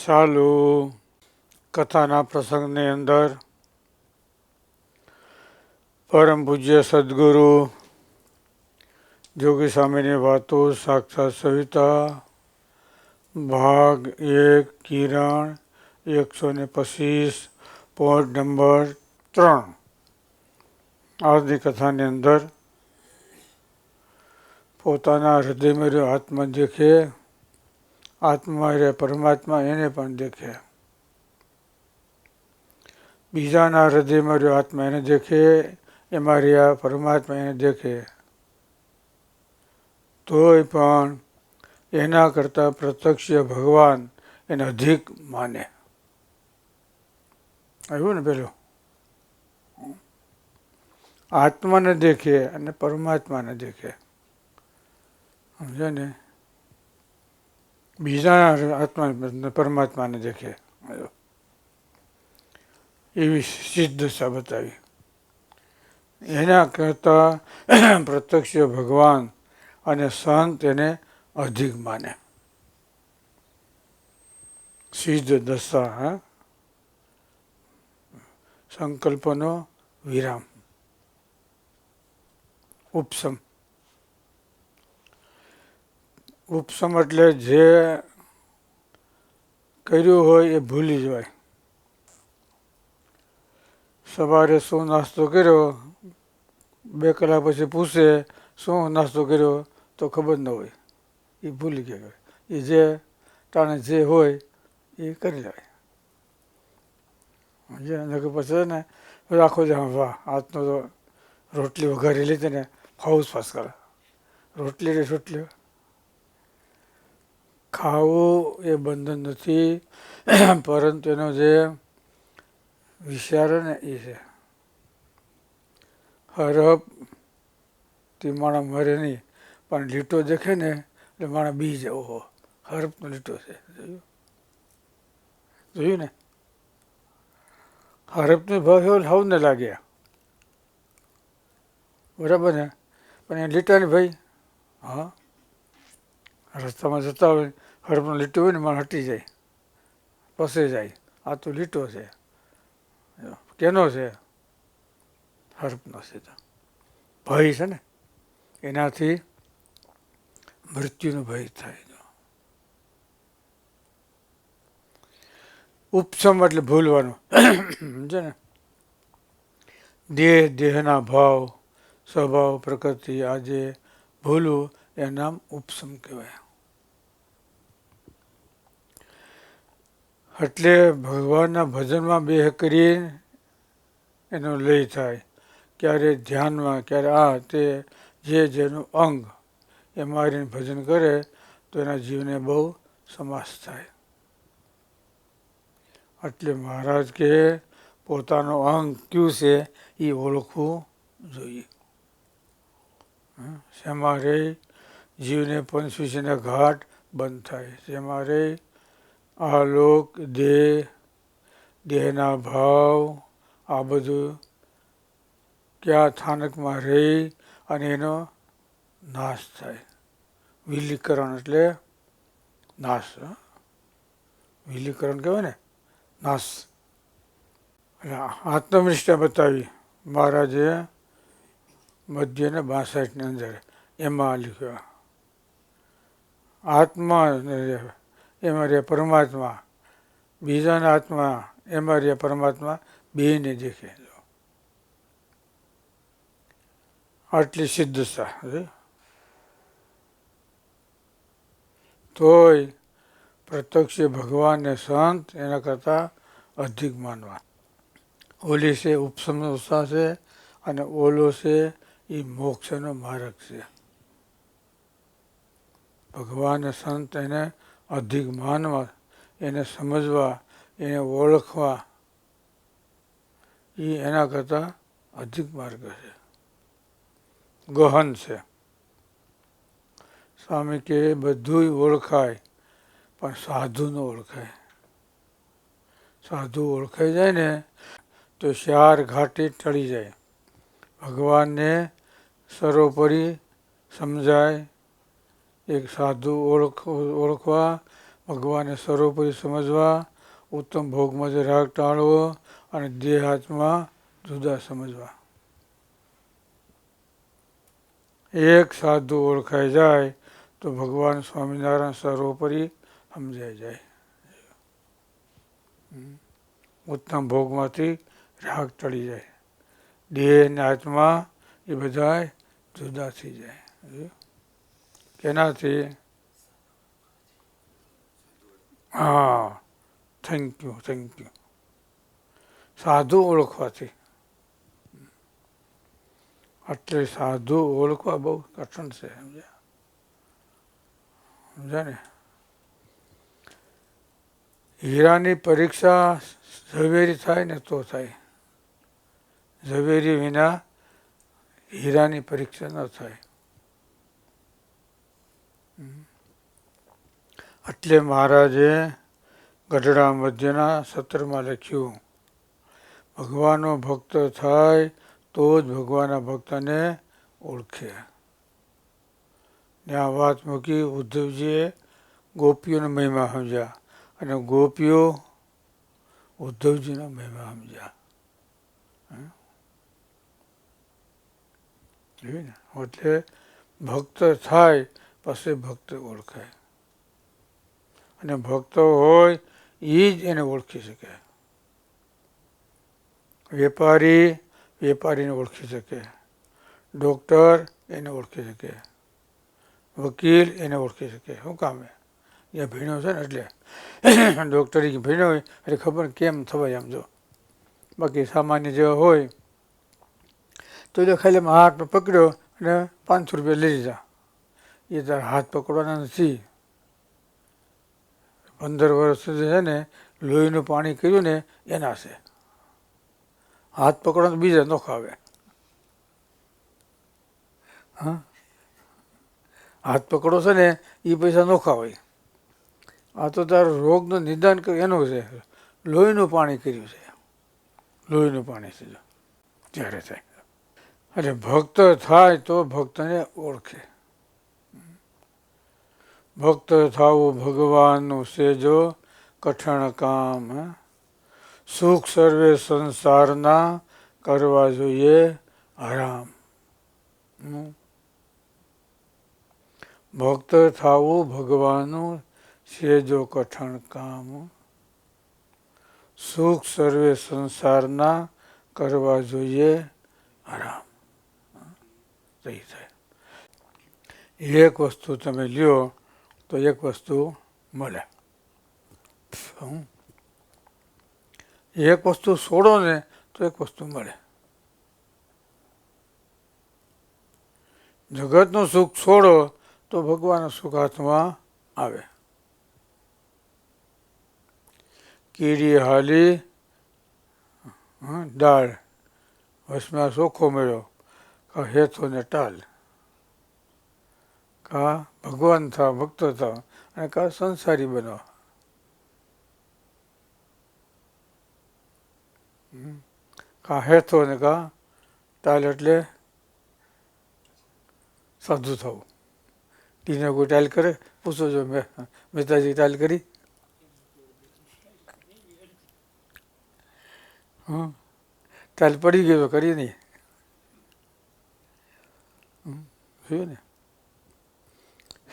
ચાલુ કથાના પ્રસંગની અંદર પરમ પૂજ્ય સદગુરુ જોગી સ્વામીની વાતો સાક્ષાત સવિતા ભાગ 1 કિરણ 125 પોઈન્ટ નંબર 3. આજની કથાની અંદર પોતાના હૃદયમાં રહ્યો આત્મા દેખે, આત્મા રે પરમાત્મા એને પણ દેખે, બીજાના હૃદયમાં રહ્યો આત્મા એને દેખે, એમાં રહ્યા પરમાત્મા એને દેખે, તોય પણ એના કરતાં પ્રત્યક્ષ ભગવાન એને અધિક માને. આવ્યું ને પેલું, આત્માને દેખે અને પરમાત્માને દેખે, સમજે ને, બીજાના આત્મા પરમાત્માને દેખે, એવી સિદ્ધતા બતાવી. એના કરતાં પ્રત્યક્ષ ભગવાન અને સંત એને અધિક માને. સિદ્ધ દશા, સંકલ્પનો વિરામ, ઉપસમ. ઉપસમ એટલે જે કર્યું હોય એ ભૂલી જવાય. સવારે શું નાસ્તો કર્યો, 2 કલાક પછી પૂછે શું નાસ્તો કર્યો તો ખબર ન હોય, એ ભૂલી ગયા. એ જે ટાણે જે હોય એ કરી લેવાય. પછી ને આખો જ વાહ આજનો તો રોટલી વઘારી લીધી ને હાઉસ પાસ કરે. રોટલી ખાવું એ બંધન નથી, પરંતુ એનો જે વિચાર ને એ છે. હરપ તે માણસ મરે નહીં, પણ લીટો દેખે ને એટલે માણસ બી જાય, ઓહો હરપનો લીટો છે, જોયું ને. હરપનો ભાવ એવો સૌને લાગ્યા, બરાબર ને, પણ એ લીટાને ભાઈ હા રસ્તામાં જતા હોય હરપનો લીટો હોય ને માણસ હટી જાય, પસે જાય. આ તો લીટો છે, કેનો છે? હરપનો છે. ભય છે ને, એનાથી મૃત્યુનો ભય થાય. ઉપસમ એટલે ભૂલવાનું, સમજે ને. દેહના ભાવ સ્વભાવ પ્રકૃતિ આજે ભૂલવું એ નામ ઉપસમ કહેવાય. એટલે ભગવાનના ભજનમાં બેહ કરી એનો લય થાય. ક્યારે ધ્યાનમાં, ક્યારે આ તે જેનું અંગ એ મારીને ભજન કરે તો એના જીવને બહુ સમાસ થાય. એટલે મહારાજ કે પોતાનો અંગ કયું છે એ ઓળખવું જોઈએ. શેમાં રે જીવને પંચવીસના ઘાટ બંધ થાય. શેમાં રે આલોક, દેહના ભાવ, આ બધું ક્યાં સ્થાનકમાં રહી અને એનો નાશ થાય. વિલીકરણ એટલે નાશ. વિલીકરણ કહેવાય ને, નાશ. એટલે આત્મનિષ્ઠા બતાવી મહારાજે મધ્યને 62ની અંદર એમાં લખ્યો. આત્મા એમાં રહ્યા પરમાત્મા, બીજાના આત્મા એમાં રહ્યા પરમાત્મા, બેને દેખે. આટલી સિદ્ધતા. તોય પ્રત્યક્ષ ભગવાનને સંત એના કરતાં અધિક માનવા. ઓલી છે ઉપસમનો ઉત્સાહ છે અને ઓલો છે એ મોક્ષનો માર્ગ છે. ભગવાન સંત એને અધિક માનવા, એને સમજવા, એને ઓળખવા, એ એના કરતાં અધિક માર્ગ છે, ગહન છે. સ્વામી કે બધું ઓળખાય પણ સાધુ ન ઓળખાય. સાધુ ઓળખાઈ જાય ને તો 4 ઘાટે ટળી જાય. ભગવાનને સર્વોપરી સમજાય. એક સાધુ ઓળખવા, ભગવાનને સર્વોપરી સમજવા, ઉત્તમ ભોગમાં જે રાગ ટાળવો અને દેહ આત્મા જુદા સમજવા. એક સાધુ ઓળખાઈ જાય તો ભગવાન સ્વામિનારાયણ સર્વોપરી સમજાઈ જાય. ઉત્તમ ભોગમાંથી રાગ ટળી જાય, દેહ અને આત્મા એ બધા જુદા થઈ જાય. કેનાથી? હા, થેન્ક યુ. સાધુ ઓળખવાથી. એટલે સાધુ ઓળખવા બહુ કઠણ છે, સમજ્યા ને? હીરાની પરીક્ષા ઝવેરી થાય ને તો થાય, ઝવેરી વિના હીરાની પરીક્ષા ન થાય. એટલે મહારાજે ગઢડા મધ્યના સત્રમાં લખ્યું, ભગવાનનો ભક્ત થાય તો જ ભગવાનના ભક્તને ઓળખે. ત્યાં વાત મૂકી, ઉદ્ધવજીએ ગોપીઓનો મહિમા સમજ્યા અને ગોપીઓ ઉદ્ધવજીનો મહિમા સમજ્યા. એટલે ભક્ત થાય પછી ભક્ત ઓળખાય, અને ભક્ત હોય એ જ એને ઓળખી શકે. વેપારીને ઓળખી શકે, ડૉક્ટર એને ઓળખી શકે, વકીલ એને ઓળખી શકે. શું કામે? એ ભીણો છે ને એટલે ડૉક્ટરી ભીણો હોય એટલે ખબર કેમ થવાય આમ જો. બાકી સામાન્ય જેવા હોય તો એ ખાલી હાથ પકડ્યો અને 500 રૂપિયા લઈ લીધા. એ તારા હાથ પકડવાના નથી. 15 વર્ષ સુધી છે ને લોહીનું પાણી કર્યું ને એના છે. હાથ પકડવાનું બીજા ન ખાવે. હા, હાથ પકડો છે ને એ પૈસા નોખા હોય. આ તો તારો રોગનું નિદાન કર્યું એનું છે, લોહીનું પાણી કર્યું છે. લોહીનું પાણી છે ત્યારે થાય. એટલે ભક્ત થાય તો ભક્તને ઓળખે. ભક્ત થવું ભગવાનનું સેજો કઠણ કામ. સુખ સર્વે સંસારના કરવા જોઈએ આરામ. ભક્ત થવું ભગવાનનું સેજો કઠણ કામ. સુખ સર્વે સંસારના કરવા જોઈએ આરામ. સહી થાય. એક વસ્તુ તમે લ્યો તો એક વસ્તુ મળે. એક વસ્તુ છોડો ને તો એક વસ્તુ મળે. જગતનું સુખ છોડો તો ભગવાનનું સુખ હાથમાં આવે. કીડી હાલી દાળ, વસમાં ચોખ્ખો મળ્યો, કા હેથો ને ટાલ. કા ભગવાન થાવ, ભક્ત થાવ, અને કા સંસારી બનો. કા હેથો ને કા ટાલ એટલે સાધુ થવું. ટીને કોઈ ટાઈલ કરે? પૂછો જો મહેતાજી ટાઈલ કરી? ટાઈલ પડી ગયો તો કરી નહીં. જોયું ને?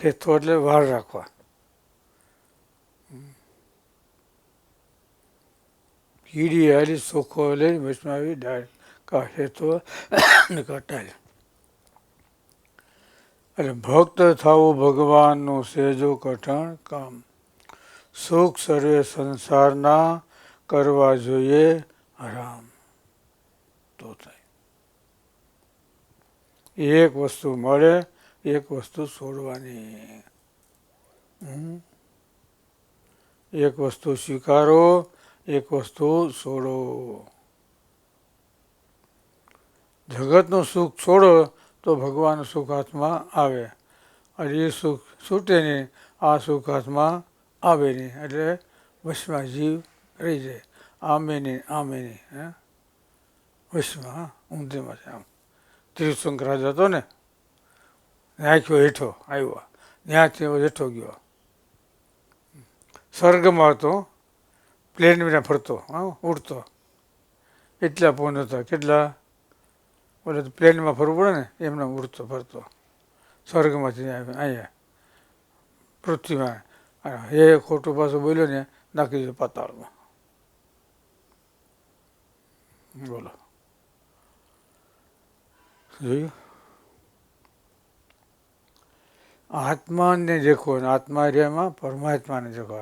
હેથો એટલે વાળ રાખવા. કીડી હાલી ચોખ્ખો લઈ વચમાં આવી ડાળ, કા હેથો ને કા ટાઈલ. એટલે ભક્ત થવું ભગવાનનું સેજો કઠણ કામ. સુખ સર્વે સંસારના કરવા જોઈએ આરામ. તો થાય. એક વસ્તુ મળે, એક વસ્તુ છોડવાની. એક વસ્તુ સ્વીકારો, એક વસ્તુ છોડો. જગતનું સુખ છોડો તો ભગવાનનું સુખ હાથમાં આવે. અને એ સુખ છૂટે નહીં, આ સુખ હાથમાં આવે નહીં. એટલે વશમાં જીવ રહી જાય. આમે નહીં. વશમાં ઊંધેમાં છે. આમ તીર્થંકર રાજા હતો ને, નાખ્યો હેઠો આવ્યો, ત્યાંથી હેઠો ગયો. સ્વર્ગમાં હતો, પ્લેન વિના ફરતો, ઉડતો, એટલા ફોન હતા. કેટલા? બોલે તો પ્લેનમાં ફરવું પડે ને એમને ઉડતો ફરતો સ્વર્ગમાંથી અહીંયા પૃથ્વીમાં. એ ખોટું પાછું બોલ્યો ને નાખી દીધું પાતાળમાં. બોલો, જોયું? આત્માને દેખો, આત્મા એરિયામાં પરમાત્માને દેખો.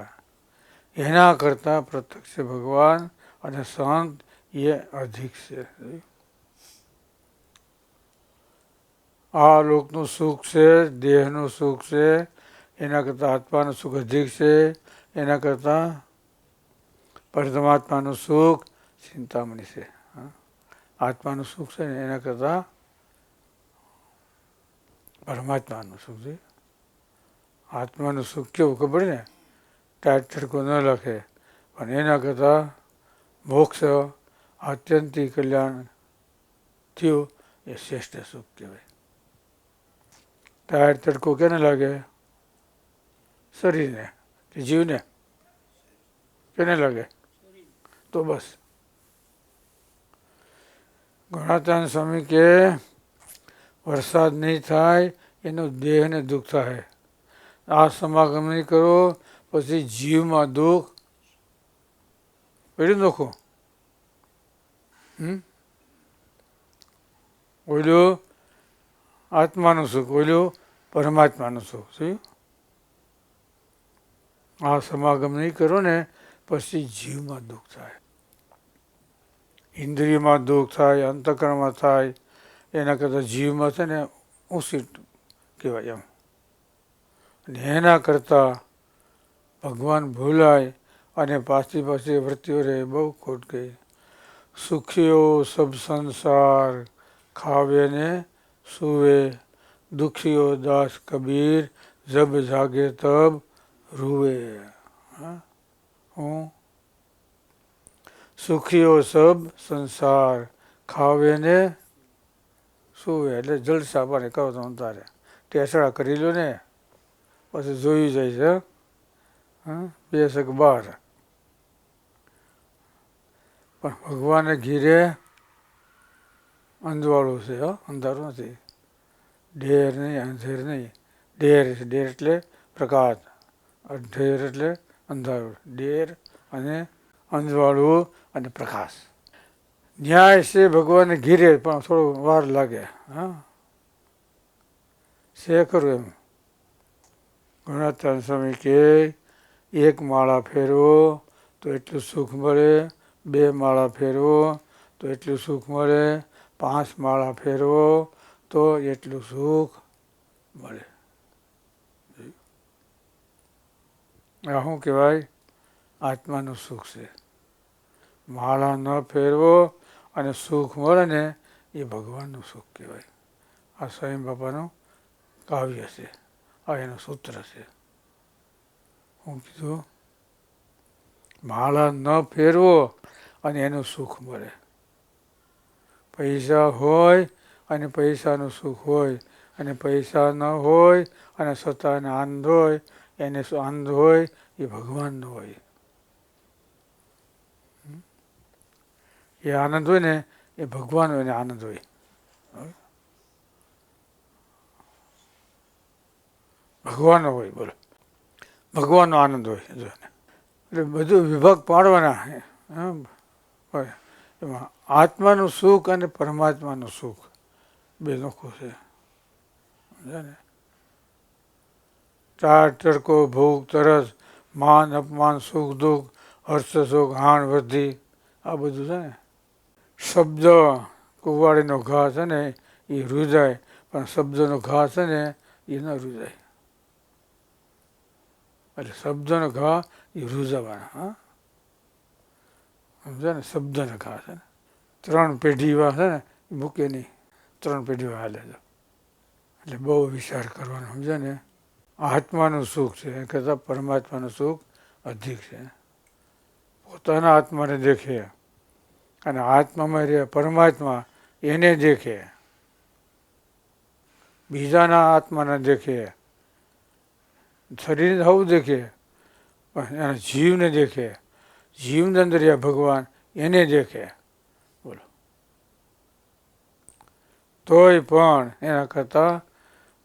એના કરતાં પ્રત્યક્ષ ભગવાન અને સંત એ અધિક છે. આ લોકનું સુખ છે, દેહનું સુખ છે, એના કરતાં આત્માનું સુખ અધિક છે. એના કરતાં પરમાત્માનું સુખ ચિંતામણી છે. આત્માનું સુખ છે ને એના કરતાં પરમાત્માનું સુખ છે. આત્માનું સુખ કેવું ખબર ને? ટાઈટ તડકો ન લખે, પણ એના કરતાં મોક્ષ આત્યંતિક કલ્યાણ થયું એ શ્રેષ્ઠ સુખ કહેવાય. ટાયર તડકો કેને લાગે? શરીરને કે જીવને? કેને લાગે? તો બસ ગણાતાન સ્વામી કે વરસાદ નહીં થાય એનું દેહને દુઃખ થાય. આ સમાગમ નહીં કરો પછી જીવમાં દુઃખ પડ્યું. નોખું ઓલું આત્માનું સુખ, ઓલું પરમાત્માનું સુખ. શું? આ સમાગમ નહીં કરો ને પછી જીવમાં દુઃખ થાય, ઇન્દ્રિયમાં દુઃખ થાય, અંતકરણમાં થાય. એના કરતાં જીવમાં છે ને ઊંચી કહેવાય એમ. અને એના કરતાં ભગવાન ભૂલાય અને પાછી વૃત્તિઓ રહે. બહુ ખોટ ગઈ. સુખીઓ સબ સંસાર ખાવે ને સુવે, દુખીઓ દાસ કબીર જબ જાગે તબ રૂવે. હું સુખીઓ સબ સંસાર ખાવે ને સુવે એટલે જલસા પાને કરો તો તારે ટેસડા કરી લો ને પછી જોયું જાય છે. બે શક બાર. પણ ભગવાને ઘીરે અંજવાળું છે, અંધારું નથી. ઢેર નહીં, અંધેર નહીં. ઢેર ઢેર એટલે પ્રકાશ, ઢેર એટલે અંધારું. ઢેર અને અંજવાળું અને પ્રકાશ. ન્યાય છે ભગવાનને ઘીરે, પણ થોડું વાર લાગે. છે ખરું એમ. ગણાતાન સ્વામી કે એક માળા ફેરવો તો એટલું સુખ મળે, બે માળા ફેરવો તો એટલું સુખ મળે, 5 માળા ફેરવો તો એટલું સુખ મળે. આ શું કહેવાય? આત્માનું સુખ છે. માળા ન ફેરવો અને સુખ મળે ને એ ભગવાનનું સુખ કહેવાય. આ સ્વયં બાપાનું કાવ્ય છે, આ એનું સૂત્ર છે. હું કીધું? માળા ન ફેરવો અને એનું સુખ મળે. પૈસા હોય અને પૈસાનું સુખ હોય, અને પૈસા ન હોય અને છતાં આનંદ હોય. એને આનંદ હોય એ ભગવાનનો હોય. એ આનંદ હોય ને એ ભગવાન હોય ને આનંદ હોય. ભગવાનનો હોય. બોલો, ભગવાનનો આનંદ હોય. એટલે બધું વિભાગ પાડવાના. એમાં આત્માનું સુખ અને પરમાત્માનું સુખ બે નોખું છે. સમજે? ટાઢ તડકો, ભૂખ તરસ, માન અપમાન, સુખ દુઃખ, હર્ષ સુખ, હાણ વૃદ્ધિ, આ બધું છે ને. શબ્દ કુવાડીનો ઘા છે ને એ રૂજાય, પણ શબ્દનો ઘા છે ને એ ન રૂજાય. એટલે શબ્દનો ઘા એ રૂજાવાના. સમજે ને? શબ્દનો ઘા છે ને 3 પેઢીમાં છે ને મૂકે નહીં, 3 પેઢીમાં હાલે છે. એટલે બહુ વિચાર કરવાનો. સમજે ને? આત્માનું સુખ છે એ કરતાં પરમાત્માનું સુખ અધિક છે. પોતાના આત્માને દેખે અને આત્મામાં રહે પરમાત્મા એને દેખે, બીજાના આત્માને દેખે, શરીર હવું દેખે પણ એના જીવને દેખે, જીવની અંદર એ ભગવાન એને દેખે, બોલો, તોય પણ એના કરતાં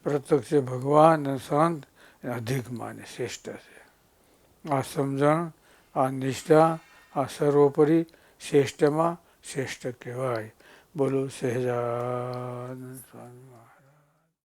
પ્રત્યક્ષ ભગવાન અને સંત એને અધિક માને, શ્રેષ્ઠ છે. આ સમજણ, આ નિષ્ઠા, આ સર્વોપરી શ્રેષ્ઠમાં શ્રેષ્ઠ કહેવાય. બોલો સહેજાનંદ સ્વામી.